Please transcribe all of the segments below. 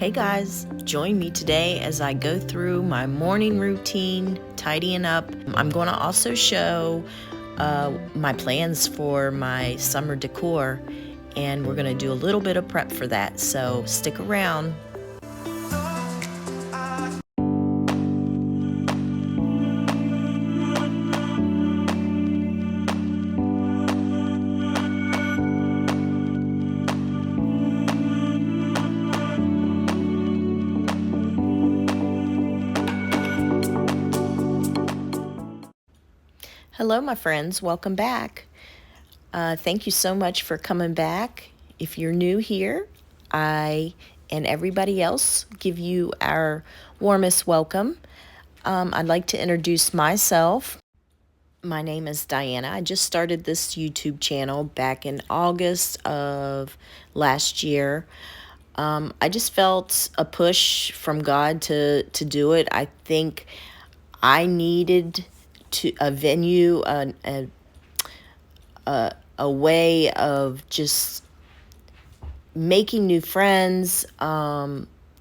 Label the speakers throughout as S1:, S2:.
S1: Hey guys, join me today as I go through my morning routine, tidying up. I'm going to also show my plans for my summer decor, and we're going to do a little bit of prep for that, so stick around. Hello, my friends. Welcome back. Thank you so much for coming back. If you're new here, I and everybody else give you our warmest welcome. I'd like to introduce myself. My name is Diana. I just started this YouTube channel back in August of last year. I just felt a push from God to do it. I think I needed a venue, a way of just making new friends,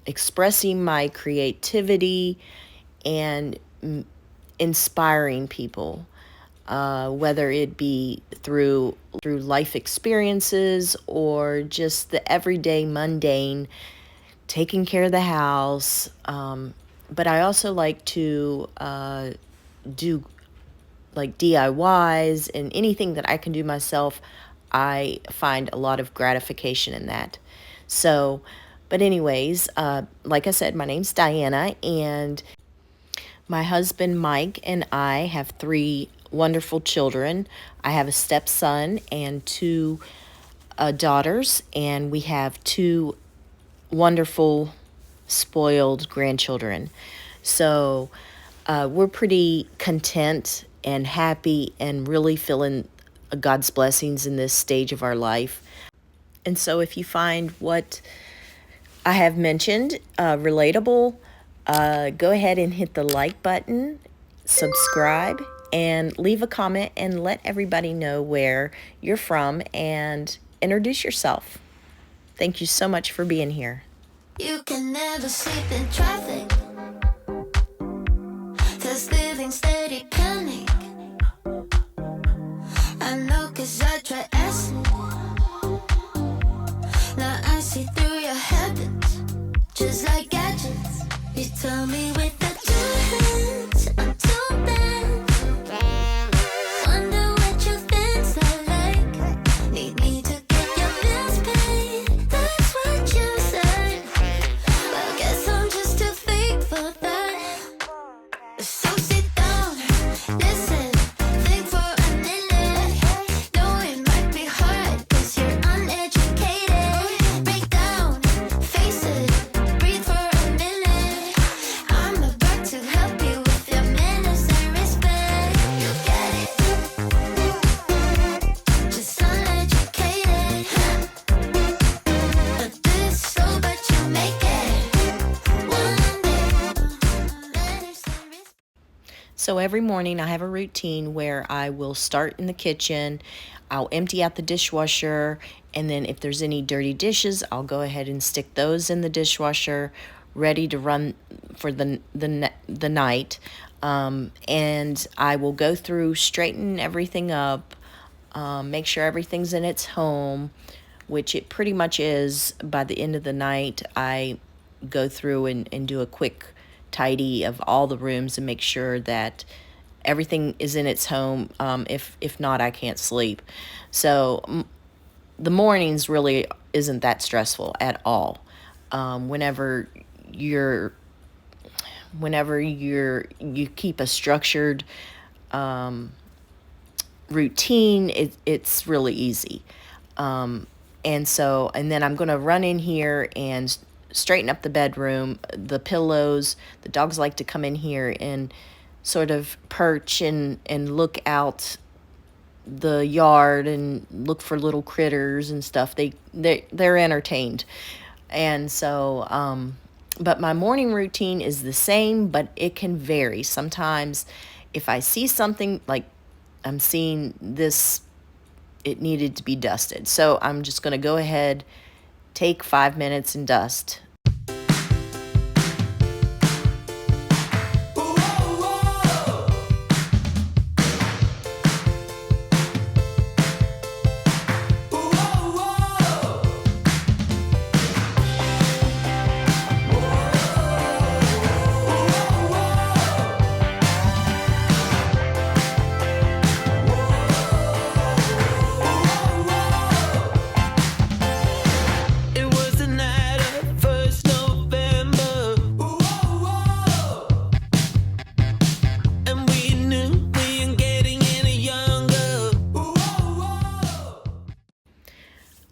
S1: expressing my creativity, and inspiring people, whether it be through life experiences or just the everyday mundane, taking care of the house. But I also like to do like DIYs and anything that I can do myself. I find a lot of gratification in that. So, but anyways, like I said, my name's Diana, and my husband Mike and I have 3 wonderful children. I have a stepson and 2 daughters, and we have 2 wonderful, spoiled grandchildren. So we're pretty content and happy and really feeling God's blessings in this stage of our life. And so if you find what I have mentioned relatable, go ahead and hit the like button, subscribe, and leave a comment and let everybody know where you're from and introduce yourself. Thank you so much for being here.
S2: You can never sleep in traffic. There's living steady panic. I know 'cause I try acid. Now I see through your habits, just like gadgets. You tell me with the 2 hands, I'm too bad. Wonder what your things are like. Need me to get your bills paid. That's what you said. Well, guess I'm just too fake for that. So sit down, listen, think for a minute. Know it might be hard 'cause you're uneducated. Break down, face it, breathe for a minute. I'm about to help you with your manners and respect. You get it? Just uneducated. But this slow, but you make it. One day, manners and respect.
S1: So every morning I have a routine where I will start in the kitchen. I'll empty out the dishwasher, and then if there's any dirty dishes, I'll go ahead and stick those in the dishwasher, ready to run for the night. And I will go through, straighten everything up, make sure everything's in its home, which it pretty much is. By the end of the night, I go through and do a quick tidy of all the rooms and make sure that everything is in its home. If not, I can't sleep. So the mornings really isn't that stressful at all. Whenever you keep a structured routine, it's really easy. And then I'm going to run in here and straighten up the bedroom, the pillows. The dogs like to come in here and sort of perch and look out the yard and look for little critters and stuff. They're entertained. And so, but my morning routine is the same, but it can vary. Sometimes if I see something like I'm seeing this, it needed to be dusted. So I'm just going to go ahead, take 5 minutes and dust.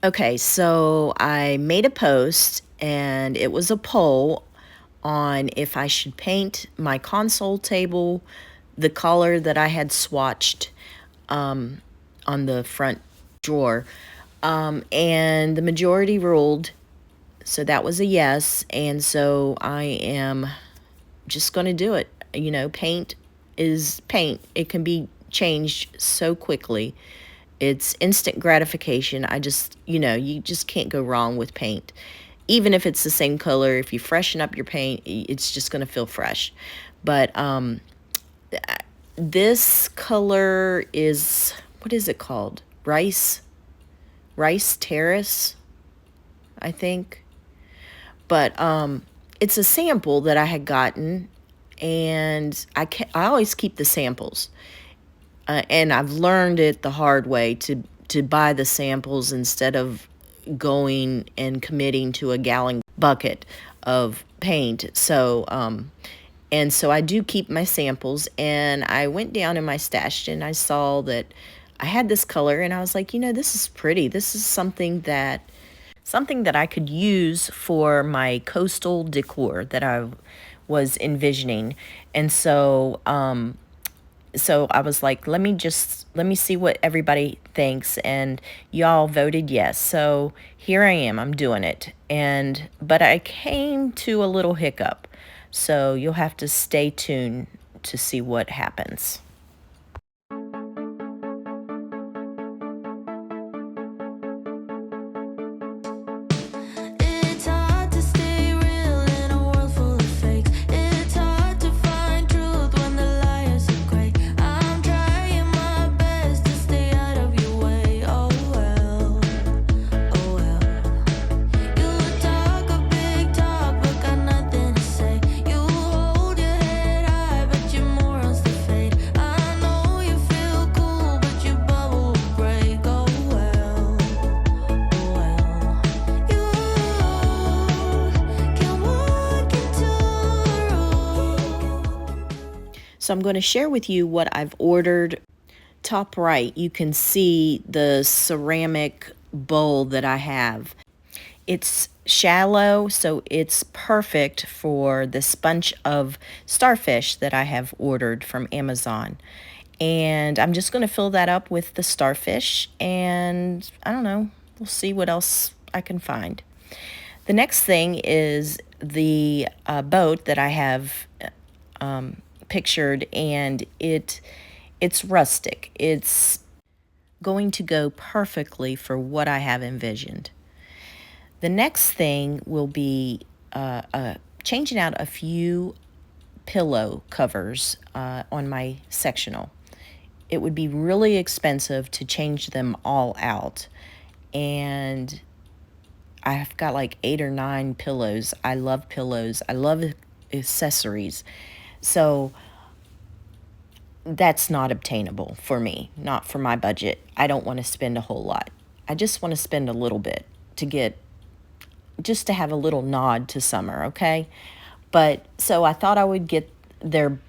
S1: Okay, so I made a post and it was a poll on if I should paint my console table the color that I had swatched on the front drawer. And the majority ruled, so that was a yes. And so I am just going to do it. You know, paint is paint, it can be changed so quickly. It's instant gratification. You just can't go wrong with paint. Even if it's the same color, if you freshen up your paint, it's just going to feel fresh. But this color is, what is it called? Rice Terrace, I think. But it's a sample that I had gotten, and I always keep the samples. And I've learned it the hard way to buy the samples instead of going and committing to a gallon bucket of paint. So I do keep my samples, and I went down in my stash and I saw that I had this color, and I was like, this is pretty. This is something that I could use for my coastal decor that I was envisioning. And so I was like, let me see what everybody thinks, and y'all voted yes. So here I am, I'm doing it. But I came to a little hiccup. So you'll have to stay tuned to see what happens.
S2: It's hard to stay real in a world full of fakes. It's hard to find truth when the liars are great. I'm trying my best to stay out of your way. Oh well, oh well. You talk a big talk, but got nothing to say. You hold your head high, but your morals to fade. I know you feel cool, but your bubble will break. Oh well, oh well.
S1: So I'm going to share with you what I've ordered. Top right, you can see the ceramic bowl that I have. It's shallow, so it's perfect for this bunch of starfish that I have ordered from Amazon. And I'm just going to fill that up with the starfish, and I don't know, we'll see what else I can find. The next thing is the boat that I have pictured, and it's rustic. It's going to go perfectly for what I have envisioned. The next thing will be changing out a few pillow covers on my sectional. It would be really expensive to change them all out, and I've got like 8 or 9 pillows. I love pillows. I love accessories. So that's not obtainable for me, not for my budget. I don't want to spend a whole lot. I just want to spend a little bit just to have a little nod to summer, okay? But so I thought I would get their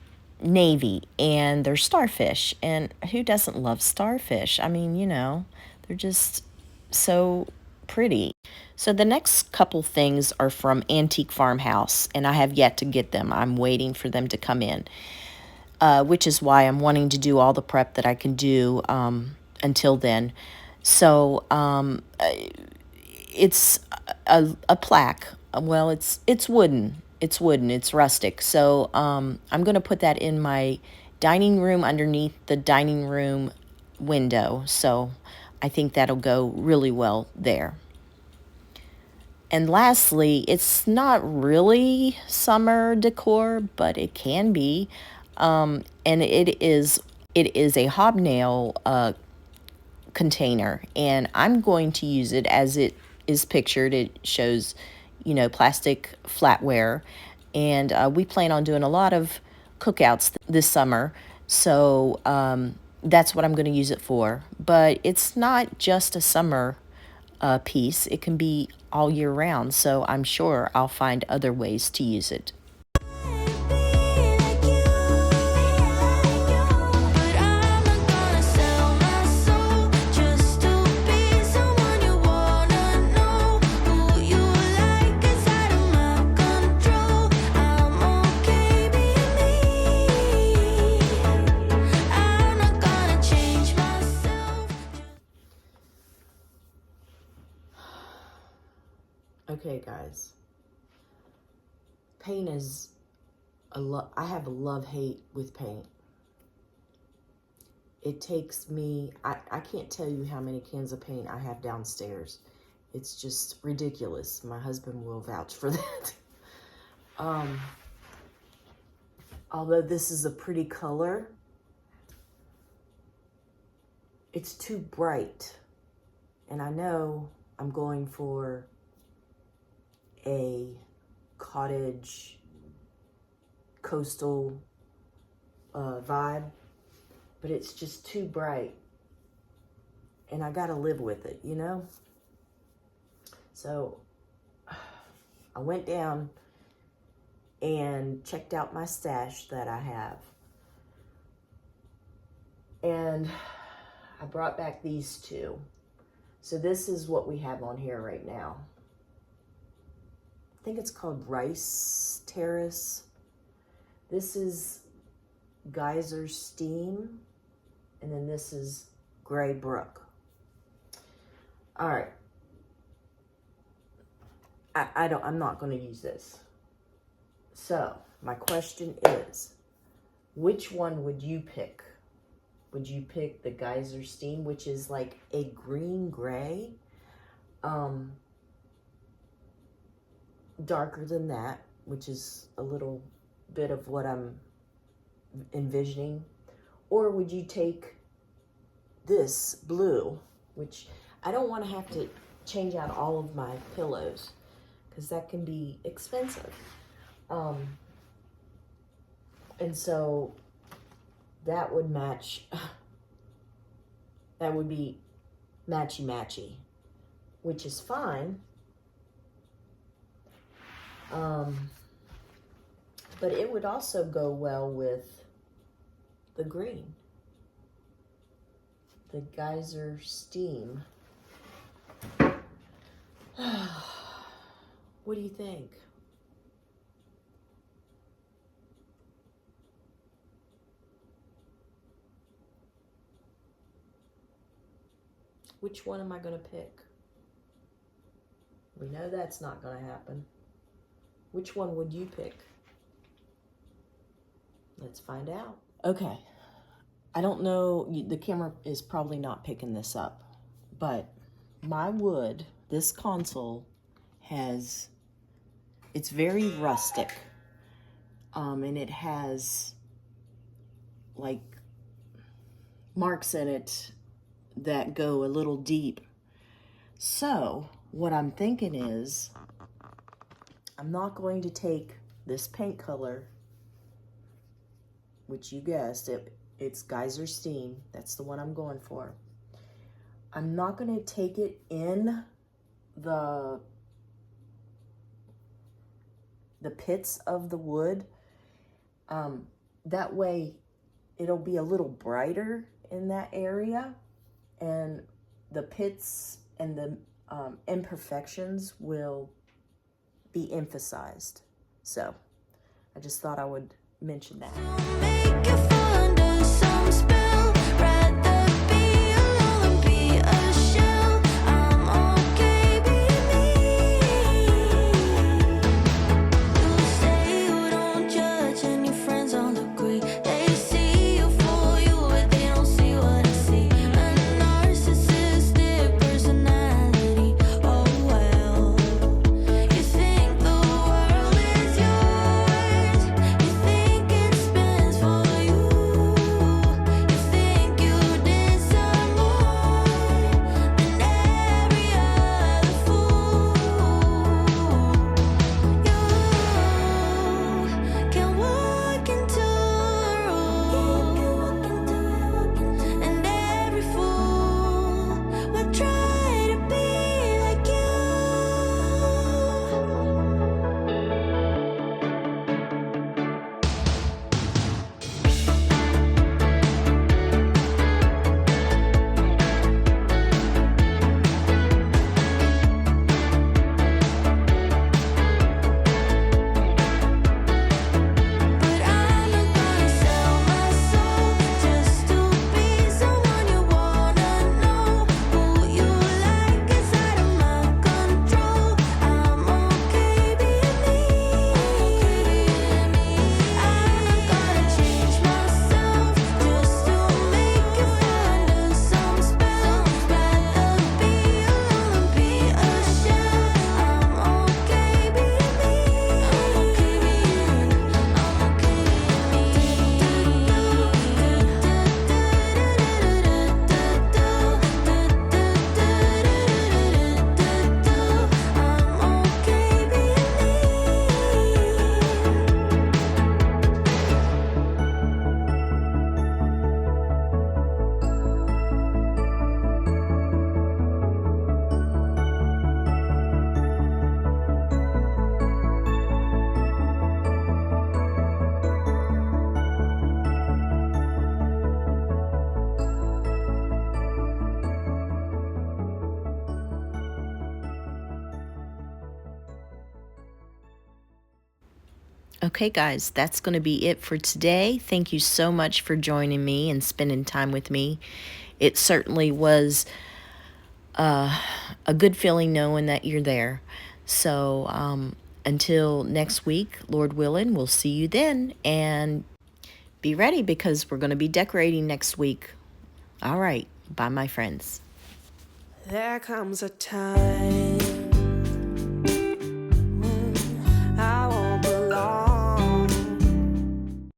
S1: navy and their starfish. And who doesn't love starfish? I mean, they're just so pretty. So the next couple things are from Antique Farmhouse, and I have yet to get them. I'm waiting for them to come in, which is why I'm wanting to do all the prep that I can do until then. So it's a plaque. Well, it's wooden. It's wooden. It's rustic. So I'm going to put that in my dining room underneath the dining room window. So I think that'll go really well there. And lastly, it's not really summer decor, but it can be. And it is a hobnail container, and I'm going to use it as it is pictured. It shows, plastic flatware, and we plan on doing a lot of cookouts this summer. So that's what I'm going to use it for. But it's not just a summer piece. It can be all year round. So I'm sure I'll find other ways to use it. paint is I have a love-hate with paint. It takes me, I can't tell you how many cans of paint I have downstairs. It's just ridiculous. My husband will vouch for that. Although this is a pretty color, it's too bright. And I know I'm going for a cottage coastal vibe, but it's just too bright. And I gotta live with it, you know? So I went down and checked out my stash that I have. And I brought back these two. So this is what we have on here right now. I think it's called Rice Terrace. This is Geyser Steam. And then this is Gray Brook. All right. I'm not going to use this. So my question is, which one would you pick? Would you pick the Geyser Steam, which is like a green gray, darker than that, which is a little bit of what I'm envisioning? Or would you take this blue, which I don't want to have to change out all of my pillows because that can be expensive. And so that would match, that would be matchy-matchy, which is fine. But it would also go well with the green, the Geyser Steam. What do you think? Which one am I going to pick? We know that's not going to happen. Which one would you pick? Let's find out. Okay. I don't know, the camera is probably not picking this up, but my wood, this console it's very rustic. And it has like marks in it that go a little deep. So what I'm thinking is I'm not going to take this paint color, which you guessed it's Geyser Steam. That's the one I'm going for. I'm not going to take it in the pits of the wood. That way it'll be a little brighter in that area, and the pits and the imperfections will be emphasized. So I just thought I would mention that.
S2: Make you fall under some spell. Rather be alone than be a shell. I'm okay being me. You say you don't judge and your friends all agree. They see you for you, but they don't see what I see. A narcissistic personality. Oh well. You think the world is yours. You think it spins for
S1: Okay, guys, that's going to be it for today. Thank you so much for joining me and spending time with me. It certainly was a good feeling knowing that you're there. So until next week, Lord willing, we'll see you then. And be ready because we're going to be decorating next week. All right. Bye, my friends.
S3: There comes a time